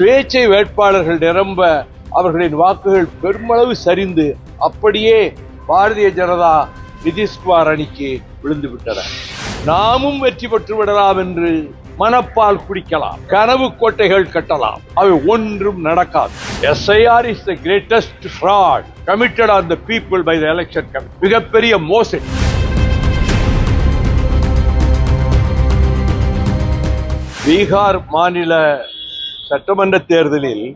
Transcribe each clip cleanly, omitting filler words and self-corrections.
சுயேட்சை வேட்பாளர்கள் நிரம்ப அவர்களின் வாக்குகள் பெருமளவு சரிந்து அப்படியே பாரதிய ஜனதா நிதிஷ்குமார் அணிக்கு விழுந்துவிட்டன. நாமும் வெற்றி பெற்று விடலாம் என்று மனப்பால் குடிக்கலாம், கனவு கோட்டைகள் கட்டலாம், அவை ஒன்றும் நடக்காது. SIR is the greatest fraud committed on the people by the election commission. மிகப்பெரிய மோசடி. பீகார் மாநில சட்டமன்ற தேர்தலில்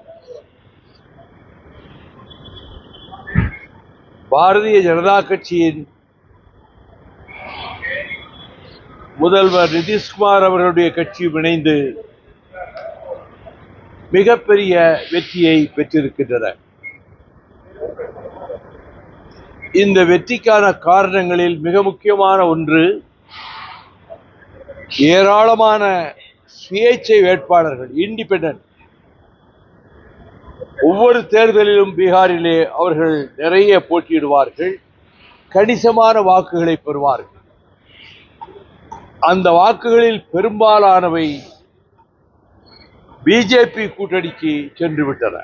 பாரதிய ஜனதா கட்சியின் முதல்வர் நிதிஷ்குமார் அவர்களுடைய கட்சியும் இணைந்து மிகப்பெரிய வெற்றியை பெற்றிருக்கின்றன. இந்த வெற்றிக்கான காரணங்களில் மிக முக்கியமான ஒன்று, ஏராளமான சுயேட்சை வேட்பாளர்கள், இண்டிபெண்டன்ட். ஒவ்வொரு தேர்தலிலும் பீகாரிலே அவர்கள் நிறைய போட்டியிடுவார்கள், கணிசமான வாக்குகளை பெறுவார்கள். அந்த வாக்குகளில் பெரும்பாலானவை பிஜேபி கூட்டணிக்கு சென்று விட்டன.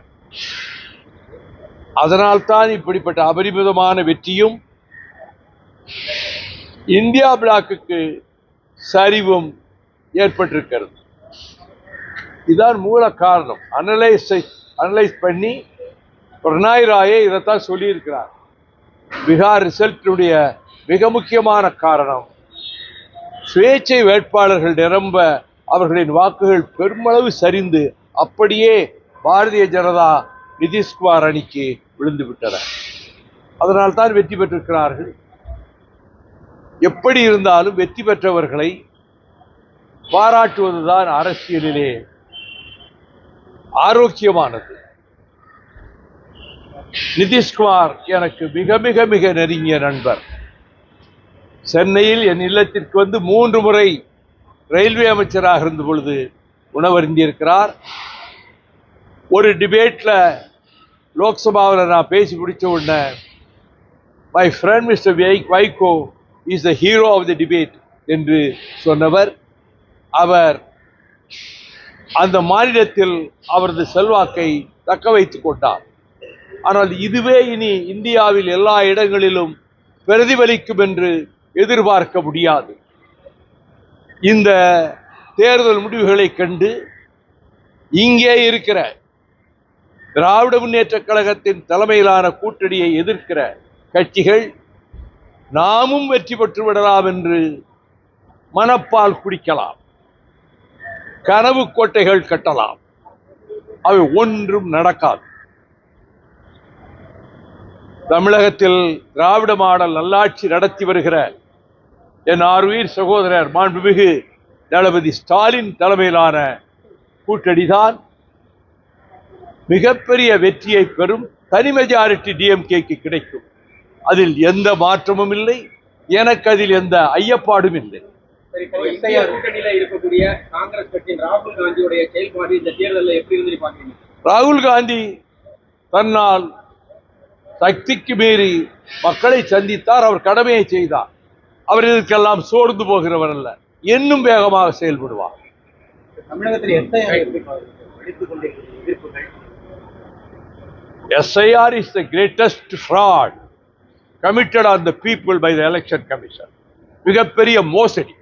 அதனால்தான் இப்படிப்பட்ட அபரிமிதமான வெற்றியும் இந்தியா பிளாக்குக்கு சரிவும் ஏற்பட்டிருக்கிறது. இதுதான் மூல காரணம். அனலைஸ் பண்ணி பிரணாய் ராயே இதைத்தான் சொல்லியிருக்கிறார். பீகார் ரிசல்ட்டுடைய மிக முக்கியமான காரணம், சுயேட்சை வேட்பாளர்கள் நிரம்ப அவர்களின் வாக்குகள் பெருமளவு சரிந்து அப்படியே பாரதிய ஜனதா நிதிஷ்குமார் அணிக்கு விழுந்து விட்டன. அதனால்தான் வெற்றி பெற்றிருக்கிறார்கள். எப்படி இருந்தாலும் வெற்றி பெற்றவர்களை பாராட்டுவதுதான் அரசியலிலே ஆரோக்கியமானது. நிதிஷ்குமார் எனக்கு மிக மிக மிக நெருங்கிய நண்பர். சென்னையில் என் இல்லத்திற்கு வந்து 3 முறை ரயில்வே அமைச்சராக இருந்த பொழுது உணவருந்தியிருக்கிறார். ஒரு டிபேட்ல லோக்சபாவில் நான் பேசி முடிச்ச உடனே, my friend mister Vaiko is the hero of the debate என்று சொன்னவர். அவர் அந்த மாநிலத்தில் அவரது செல்வாக்கை தக்க வைத்துக் கொண்டார். ஆனால் இதுவே இனி இந்தியாவில் எல்லா இடங்களிலும் பிரதிபலிக்கும் என்று எதிர்பார்க்க முடியாது. இந்த தேர்தல் முடிவுகளை கண்டு இங்கே இருக்கிற திராவிட முன்னேற்ற கழகத்தின் தலைமையிலான கூட்டணியை எதிர்க்கிற கட்சிகள் நாமும் வெற்றி பெற்று விடலாம் என்று மனப்பால் குடிக்கலாம், கனவு கோட்டைகள் கட்டலாம், அவை ஒன்றும் நடக்காது. தமிழகத்தில் திராவிட மாடல் நல்லாட்சி நடத்தி வருகிற என் ஆர்வீர் சகோதரர் மாண்புமிகு தளபதி ஸ்டாலின் தலைமையிலான கூட்டணிதான் மிகப்பெரிய வெற்றியை பெறும். தனி மெஜாரிட்டி டிஎம்கேக்கு கிடைக்கும். அதில் எந்த மாற்றமும் இல்லை. எனக்கு அதில் எந்த ஐயப்பாடும் இல்லை. இருக்கக்கூடிய காங்கிரஸ் கட்சியின் ராகுல் காந்தியுடைய செயல்பாடு இந்த தேர்தலில் எப்படி இருந்து பாக்குறீங்க? ராகுல் காந்தி தன்னால் சக்திக்கு மீறி மக்களை சந்தித்தார். அவர் கடமையை செய்தார். அவர் இதற்கெல்லாம் சோர்ந்து போகிறவர் அல்ல, இன்னும் வேகமாக செயல்படுவார். தமிழகத்தில் SIR is the greatest fraud committed on the people by the election commission. மிகப்பெரிய மோசடி.